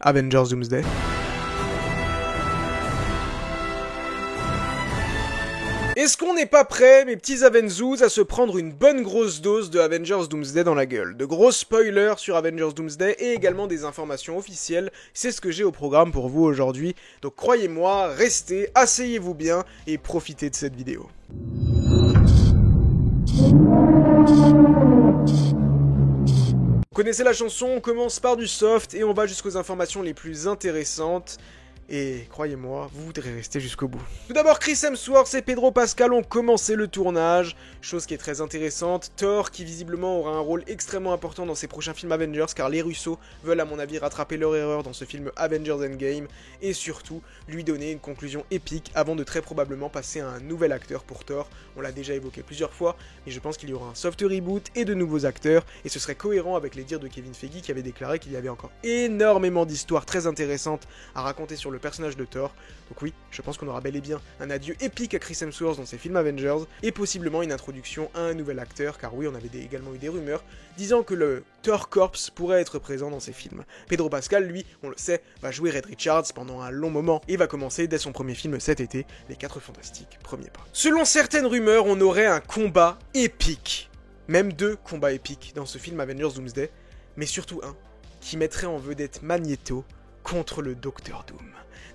Avengers Doomsday. Est-ce qu'on n'est pas prêts, mes petits Avenzous, à se prendre une bonne grosse dose de Avengers Doomsday dans la gueule? De gros spoilers sur Avengers Doomsday et également des informations officielles, c'est ce que j'ai au programme pour vous aujourd'hui. Donc croyez-moi, restez, asseyez-vous bien et profitez de cette vidéo. Vous connaissez la chanson, on commence par du soft et on va jusqu'aux informations les plus intéressantes. Et croyez-moi, vous voudrez rester jusqu'au bout. Tout d'abord, Chris Hemsworth et Pedro Pascal ont commencé le tournage, chose qui est très intéressante. Thor, qui visiblement aura un rôle extrêmement important dans ses prochains films Avengers, car les Russo veulent à mon avis rattraper leur erreur dans ce film Avengers Endgame, et surtout, lui donner une conclusion épique avant de très probablement passer à un nouvel acteur pour Thor. On l'a déjà évoqué plusieurs fois, mais je pense qu'il y aura un soft reboot et de nouveaux acteurs, et ce serait cohérent avec les dires de Kevin Feige qui avait déclaré qu'il y avait encore énormément d'histoires très intéressantes à raconter sur le personnage de Thor. Donc oui, je pense qu'on aura bel et bien un adieu épique à Chris Hemsworth dans ses films Avengers, et possiblement une introduction à un nouvel acteur, car oui, on avait également eu des rumeurs disant que le Thor Corps pourrait être présent dans ces films. Pedro Pascal, lui, on le sait, va jouer Reed Richards pendant un long moment, et va commencer dès son premier film cet été, Les 4 Fantastiques, premier pas. Selon certaines rumeurs, on aurait un combat épique, même 2 combats épiques dans ce film Avengers Doomsday, mais surtout un qui mettrait en vedette Magneto contre le Docteur Doom.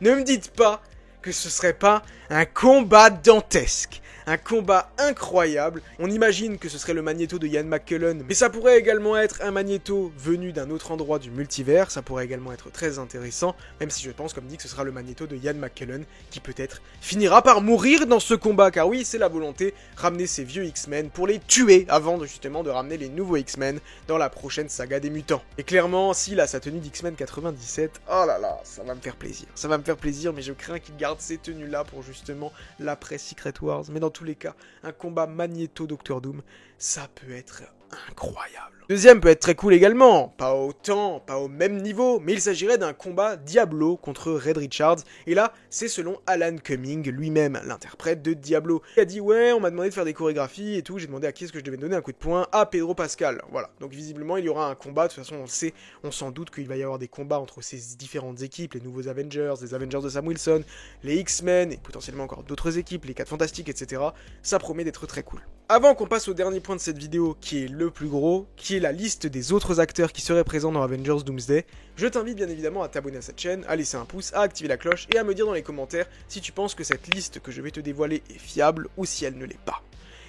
Ne me dites pas que ce serait pas un combat dantesque, un combat incroyable. On imagine que ce serait le Magneto de Ian McKellen, mais ça pourrait également être un Magneto venu d'un autre endroit du multivers, ça pourrait également être très intéressant, même si je pense, comme dit, que ce sera le Magneto de Ian McKellen, qui peut-être finira par mourir dans ce combat, car oui, c'est la volonté, ramener ces vieux X-Men pour les tuer, avant justement de ramener les nouveaux X-Men dans la prochaine saga des mutants. Et clairement, s'il a sa tenue d'X-Men 97, oh là là, ça va me faire plaisir. Ça va me faire plaisir, mais je crains qu'il garde ces tenues-là pour justement l'après Secret Wars, mais dans tous les cas, un combat Magneto-Docteur Doom, ça peut être incroyable. Deuxième peut être très cool également, pas autant, pas au même niveau, mais il s'agirait d'un combat Diablo contre Reed Richards, et là, c'est selon Alan Cumming, lui-même l'interprète de Diablo. Il a dit ouais, on m'a demandé de faire des chorégraphies et tout, j'ai demandé à qui est-ce que je devais donner un coup de poing, à Pedro Pascal, voilà. Donc visiblement, il y aura un combat, de toute façon on le sait, on s'en doute qu'il va y avoir des combats entre ces différentes équipes, les nouveaux Avengers, les Avengers de Sam Wilson, les X-Men, et potentiellement encore d'autres équipes, les 4 Fantastiques, etc. Ça promet d'être très cool. Avant qu'on passe au dernier point de cette vidéo, qui est le plus gros, qui est la liste des autres acteurs qui seraient présents dans Avengers Doomsday, je t'invite bien évidemment à t'abonner à cette chaîne, à laisser un pouce, à activer la cloche et à me dire dans les commentaires si tu penses que cette liste que je vais te dévoiler est fiable ou si elle ne l'est pas.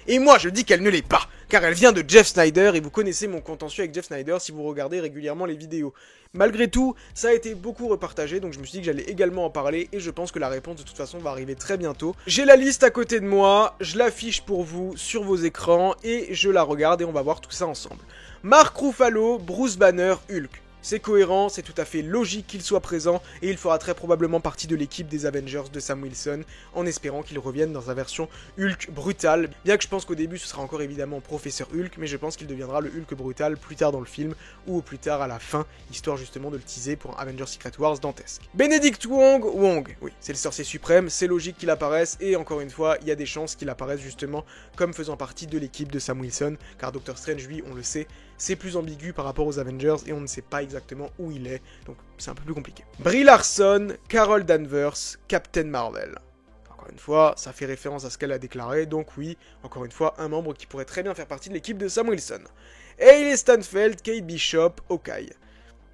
Et moi je dis qu'elle ne l'est pas, car elle vient de Jeff Snyder et vous connaissez mon contentieux avec Jeff Snyder si vous regardez régulièrement les vidéos. Malgré tout, ça a été beaucoup repartagé, donc je me suis dit que j'allais également en parler et je pense que la réponse de toute façon va arriver très bientôt. J'ai la liste à côté de moi, je l'affiche pour vous sur vos écrans et je la regarde et on va voir tout ça ensemble. Mark Ruffalo, Bruce Banner, Hulk. C'est cohérent, c'est tout à fait logique qu'il soit présent, et il fera très probablement partie de l'équipe des Avengers de Sam Wilson, en espérant qu'il revienne dans sa version Hulk brutal, bien que je pense qu'au début ce sera encore évidemment Professeur Hulk, mais je pense qu'il deviendra le Hulk brutal plus tard dans le film, ou au plus tard à la fin, histoire justement de le teaser pour un Avengers Secret Wars dantesque. Benedict Wong, oui, c'est le sorcier suprême, c'est logique qu'il apparaisse, et encore une fois, il y a des chances qu'il apparaisse justement comme faisant partie de l'équipe de Sam Wilson, car Doctor Strange, lui, on le sait, c'est plus ambigu par rapport aux Avengers et on ne sait pas exactement où il est, donc c'est un peu plus compliqué. Brie Larson, Carol Danvers, Captain Marvel. Encore une fois, ça fait référence à ce qu'elle a déclaré, donc oui, encore une fois, un membre qui pourrait très bien faire partie de l'équipe de Sam Wilson. Hailey Steinfeld, Kate Bishop, Hawkeye.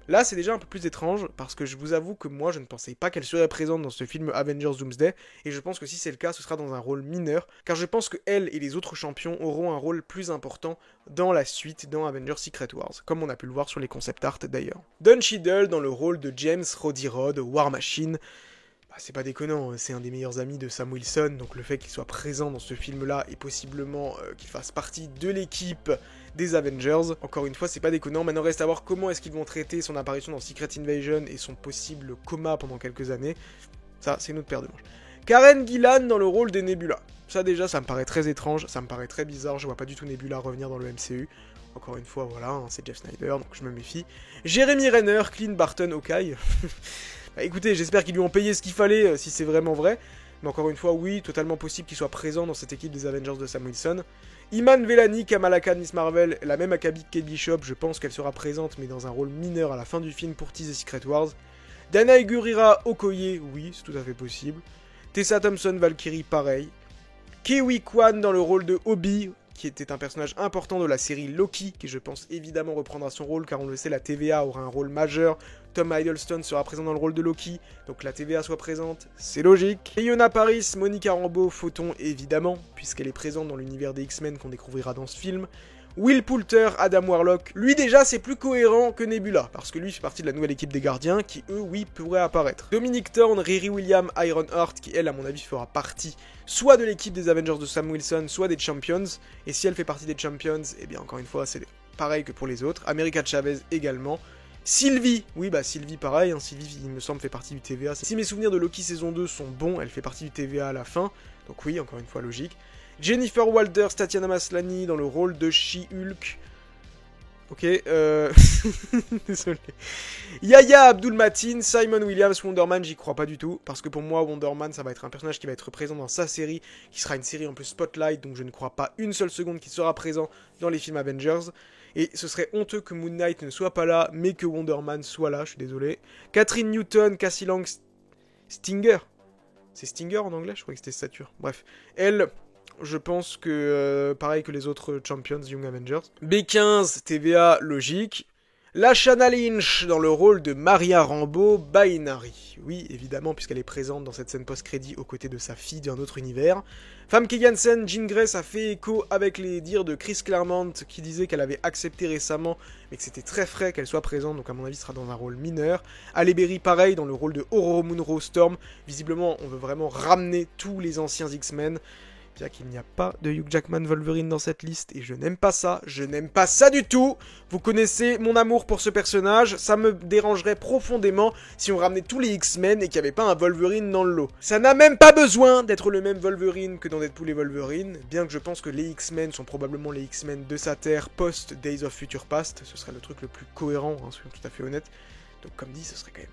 Là, c'est déjà un peu plus étrange, parce que je vous avoue que moi, je ne pensais pas qu'elle serait présente dans ce film Avengers Doomsday, et je pense que si c'est le cas, ce sera dans un rôle mineur, car je pense que elle et les autres champions auront un rôle plus important dans la suite, dans Avengers Secret Wars, comme on a pu le voir sur les concept art d'ailleurs. Don Cheadle dans le rôle de James Roddy Rhodes, War Machine. C'est pas déconnant, c'est un des meilleurs amis de Sam Wilson, donc le fait qu'il soit présent dans ce film-là et possiblement qu'il fasse partie de l'équipe des Avengers, encore une fois, c'est pas déconnant. Maintenant, reste à voir comment est-ce qu'ils vont traiter son apparition dans Secret Invasion et son possible coma pendant quelques années. Ça, c'est une autre paire de manches. Karen Gillan dans le rôle de Nebula. Ça déjà, ça me paraît très étrange, ça me paraît très bizarre, je vois pas du tout Nebula revenir dans le MCU. Encore une fois, voilà, hein, c'est Jeff Snyder, donc je me méfie. Jeremy Renner, Clint Barton, Hawkeye. Bah écoutez, j'espère qu'ils lui ont payé ce qu'il fallait, si c'est vraiment vrai. Mais encore une fois, oui, totalement possible qu'il soit présent dans cette équipe des Avengers de Sam Wilson. Iman Vellani, Kamala Khan, Miss Marvel, la même acabit que Kate Bishop, je pense qu'elle sera présente, mais dans un rôle mineur à la fin du film pour teaser Secret Wars. Danai Gurira Okoye, oui, c'est tout à fait possible. Tessa Thompson Valkyrie, pareil. Kiwi Kwan dans le rôle de Obi, qui était un personnage important de la série Loki, qui je pense évidemment reprendra son rôle, car on le sait, la TVA aura un rôle majeur. Tom Hiddleston sera présent dans le rôle de Loki, donc la TVA soit présente, c'est logique. Et Yona Paris, Monica Rambeau, Photon évidemment, puisqu'elle est présente dans l'univers des X-Men qu'on découvrira dans ce film. Will Poulter, Adam Warlock, lui déjà c'est plus cohérent que Nebula, parce que lui fait partie de la nouvelle équipe des Gardiens, qui eux, oui, pourraient apparaître. Dominic Thorne, Riri Williams, Ironheart, qui elle, à mon avis, fera partie soit de l'équipe des Avengers de Sam Wilson, soit des Champions, et si elle fait partie des Champions, eh bien encore une fois, c'est pareil que pour les autres. America Chavez également. Sylvie, oui bah Sylvie pareil, hein, Sylvie il me semble fait partie du TVA. Si mes souvenirs de Loki saison 2 sont bons, elle fait partie du TVA à la fin, donc oui, encore une fois logique. Jennifer Walters, Tatiana Maslany dans le rôle de She-Hulk. Ok, désolé. Yahya Abdul-Mateen, Simon Williams, Wonder Man, j'y crois pas du tout, parce que pour moi Wonder Man ça va être un personnage qui va être présent dans sa série, qui sera une série en plus Spotlight, donc je ne crois pas une seule seconde qu'il sera présent dans les films Avengers. Et ce serait honteux que Moon Knight ne soit pas là, mais que Wonder Man soit là, je suis désolé. Catherine Newton, Cassie Lang, Stinger. C'est Stinger en anglais? Je croyais que c'était Stature. Bref. Elle, je pense que, pareil que les autres Champions Young Avengers. B15, TVA, logique. Lashana Lynch dans le rôle de Maria Rambeau, Binary. Oui, évidemment, puisqu'elle est présente dans cette scène post-crédit aux côtés de sa fille d'un autre univers. Famke Janssen, Jean Grey, ça fait écho avec les dires de Chris Claremont qui disait qu'elle avait accepté récemment, mais que c'était très frais qu'elle soit présente, donc à mon avis, sera dans un rôle mineur. Halle Berry, pareil, dans le rôle de Ororo Munro Storm. Visiblement, on veut vraiment ramener tous les anciens X-Men. Bien qu'il n'y a pas de Hugh Jackman Wolverine dans cette liste, et je n'aime pas ça du tout. Vous connaissez mon amour pour ce personnage, ça me dérangerait profondément si on ramenait tous les X-Men et qu'il n'y avait pas un Wolverine dans le lot. Ça n'a même pas besoin d'être le même Wolverine que dans Deadpool et Wolverine, bien que je pense que les X-Men sont probablement les X-Men de sa terre post-Days of Future Past, ce serait le truc le plus cohérent, hein, soyons tout à fait honnêtes. Donc comme dit, ce serait quand même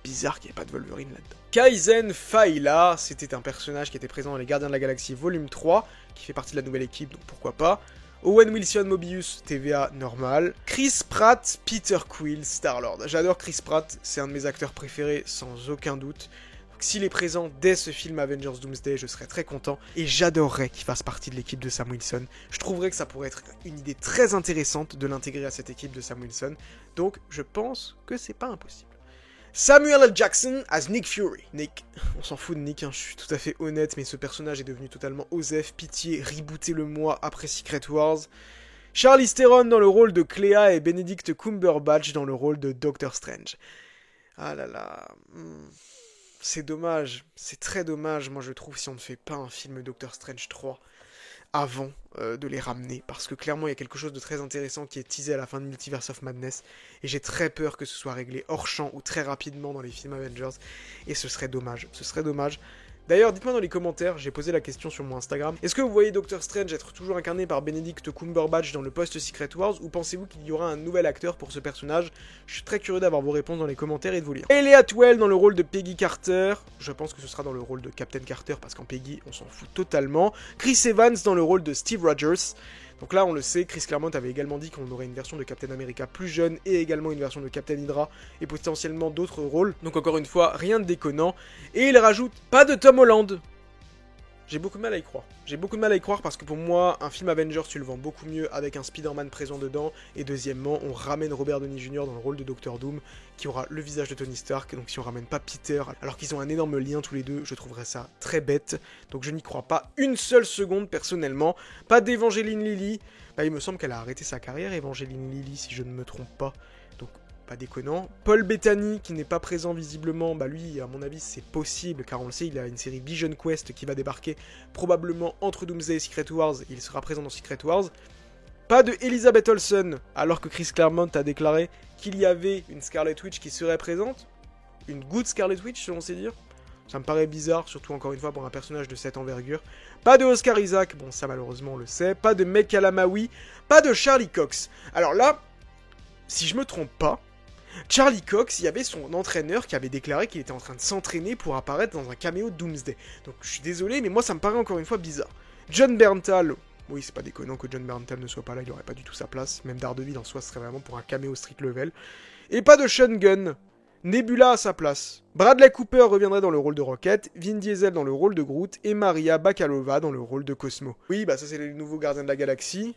bizarre qu'il n'y ait pas de Wolverine là-dedans. Kaizen Faila, c'était un personnage qui était présent dans Les Gardiens de la Galaxie volume 3, qui fait partie de la nouvelle équipe, donc pourquoi pas. Owen Wilson Mobius, TVA normal. Chris Pratt, Peter Quill, Star-Lord. J'adore Chris Pratt, c'est un de mes acteurs préférés, sans aucun doute. S'il est présent dès ce film Avengers Doomsday, je serais très content, et j'adorerais qu'il fasse partie de l'équipe de Sam Wilson. Je trouverais que ça pourrait être une idée très intéressante de l'intégrer à cette équipe de Sam Wilson, donc je pense que c'est pas impossible. Samuel L. Jackson as Nick Fury. Nick, on s'en fout de Nick, hein, je suis tout à fait honnête, mais ce personnage est devenu totalement osef, pitié, rebootez-le-moi après Secret Wars. Charlize Theron dans le rôle de Clea et Benedict Cumberbatch dans le rôle de Doctor Strange. Ah là là, c'est dommage, c'est très dommage, moi je trouve, si on ne fait pas un film Doctor Strange 3 avant de les ramener, parce que clairement il y a quelque chose de très intéressant qui est teasé à la fin de Multiverse of Madness, et j'ai très peur que ce soit réglé hors champ ou très rapidement dans les films Avengers, et ce serait dommage, ce serait dommage. D'ailleurs, dites-moi dans les commentaires, j'ai posé la question sur mon Instagram, est-ce que vous voyez Doctor Strange être toujours incarné par Benedict Cumberbatch dans le post-Secret Wars, ou pensez-vous qu'il y aura un nouvel acteur pour ce personnage? Je suis très curieux d'avoir vos réponses dans les commentaires et de vous lire. Hayley Atwell dans le rôle de Peggy Carter, je pense que ce sera dans le rôle de Captain Carter, parce qu'en Peggy, on s'en fout totalement. Chris Evans dans le rôle de Steve Rogers. Donc là, on le sait, Chris Claremont avait également dit qu'on aurait une version de Captain America plus jeune et également une version de Captain Hydra et potentiellement d'autres rôles. Donc encore une fois, rien de déconnant. Et il rajoute pas de Tom Holland. J'ai beaucoup de mal à y croire. J'ai beaucoup de mal à y croire parce que pour moi, un film Avengers, tu le vends beaucoup mieux avec un Spider-Man présent dedans. Et deuxièmement, on ramène Robert Downey Jr. dans le rôle de Doctor Doom, qui aura le visage de Tony Stark. Donc si on ramène pas Peter, alors qu'ils ont un énorme lien tous les deux, je trouverais ça très bête. Donc je n'y crois pas une seule seconde personnellement. Pas d'Evangeline Lilly. Bah, il me semble qu'elle a arrêté sa carrière, Evangeline Lilly, si je ne me trompe pas. Donc pas déconnant. Paul Bettany, qui n'est pas présent visiblement, bah lui, à mon avis, c'est possible, car on le sait, il a une série Vision Quest qui va débarquer probablement entre Doomsday et Secret Wars, et il sera présent dans Secret Wars. Pas de Elizabeth Olsen, alors que Chris Claremont a déclaré qu'il y avait une Scarlet Witch qui serait présente. Une good Scarlet Witch, selon ses dires. Ça me paraît bizarre, surtout encore une fois pour un personnage de cette envergure. Pas de Oscar Isaac, bon ça malheureusement on le sait. Pas de Meg Kalamaoui, pas de Charlie Cox. Alors là, si je me trompe pas, Charlie Cox, il y avait son entraîneur qui avait déclaré qu'il était en train de s'entraîner pour apparaître dans un caméo de Doomsday. Donc je suis désolé, mais moi ça me paraît encore une fois bizarre. John Bernthal, oui c'est pas déconnant que John Bernthal ne soit pas là, il aurait pas du tout sa place. Même Daredevil en soi serait vraiment pour un caméo street level. Et pas de Sean Gunn. Nebula à sa place. Bradley Cooper reviendrait dans le rôle de Rocket, Vin Diesel dans le rôle de Groot et Maria Bakalova dans le rôle de Cosmo. Oui, bah ça c'est les nouveaux Gardiens de la Galaxie.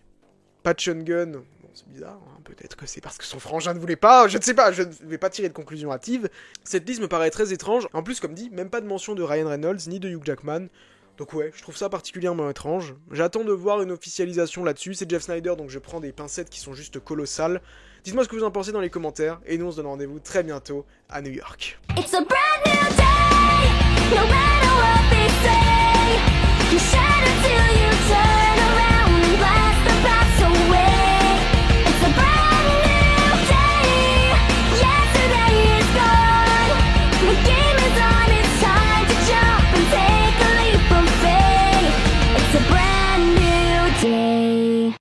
Pas de Sean Gunn, bon c'est bizarre, hein. Peut-être que c'est parce que son frangin ne voulait pas, je ne sais pas, je ne vais pas tirer de conclusion hâtive. Cette liste me paraît très étrange, en plus comme dit, même pas de mention de Ryan Reynolds ni de Hugh Jackman. Donc ouais, je trouve ça particulièrement étrange. J'attends de voir une officialisation là-dessus, c'est Jeff Snyder donc je prends des pincettes qui sont juste colossales. Dites-moi ce que vous en pensez dans les commentaires, et nous on se donne rendez-vous très bientôt à New York. It's a brand new day, no matter what they say, you shout until you